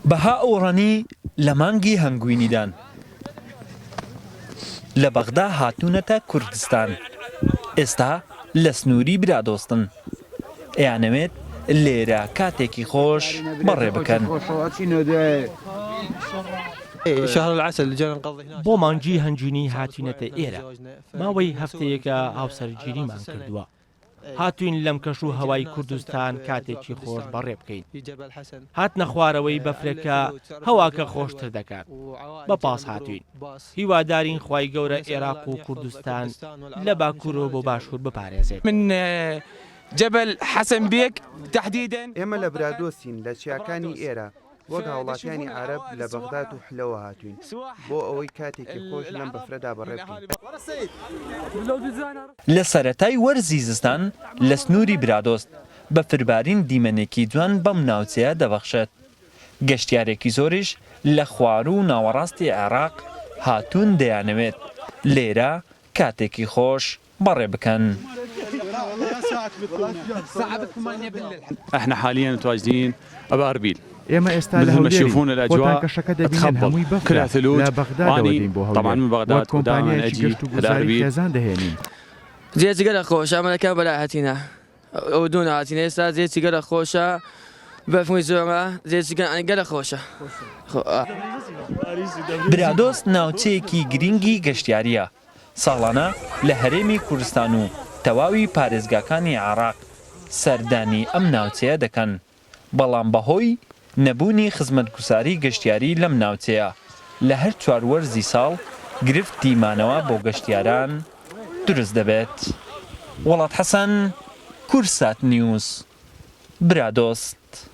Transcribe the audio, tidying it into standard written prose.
بەها ئەوڕەنی لە مانگی هەنگوینیدان لە بەغدا هاتوونەتە کوردستان ئێستا لە سنووری برادۆستن ئەیانەوێت لێرە کاتێکی خۆش بەڕێ بکەن. بۆ مانگی هەنگوینی هاتوونەتە ئێرە ماوەی هەفتەیەکە هاوسەرگیریمان کردووە. هاتوین لەم کەش و هەوای کوردستان کاتێکی خۆش بەڕێ بکەین. هاتنە خوارەوەی بەفرەکە هەواکە خۆشتر دەکات. بە پاس هاتوین. هیوادارین خوای گەورە عێراق و کوردستان لە باکوورەوە بۆ باشوور بپارێزێت. من جبل حەسەن بێک تحديدا ئێمە لە برادۆستین لە چیاکانی ئێرە وەک هاوڵاتیانی عەرەب لە بەغداد و حلەوە هاتوین بۆ ئەوەی کاتێکی خۆش لەم بەفرەدا بەڕێ بکەین. لە سەرەتای وەرزی زستان لە سنووری برادۆست بە فربارین دیمەنێکی جوان بەم ناوچەیە دەبەخشێت. گەشتیارێکی زۆریش لە خوار و ناوەڕاستی عێراق هاتوون دەیانەوێت لێرە کاتێکی خۆش بەڕێ بکەن. احنا حاليا متواجدين بأربيل. ئێمە ئێستا لە يشوفون الاجواء کەشەکە دەبینن هەمووی كلها ثلوج لە بەغدادەوەدەین بۆ طبعا من بغداد ودائما اجي گوزاری خێزان دەهێنین. زێتی گەلە خۆشە ئەمەەکە بەلا هاتینە ئەو دوو هاتینە ئێستا زێتی گەلە خۆشە بەفمووی زۆرە زێتی گەلە خۆشە. برادۆست ناوچەیەکی گرنگی گەشتیاریە ساڵانە لە هەرێمی کوردستان و تەواوی پارێزگاکانی عێراق سەردانی ئەم ناوچەیە دەکەن بەڵام بەهۆی نەبوونی خزمەتگوزاری گەشتیاری لەم ناوچەیە لە هەر چوار وەرزی ساڵ گرفت دیمانەوە بۆ گەشتیاران دروست دەبێت. وڵات حەسەن، کورسات نیوز، برادۆست.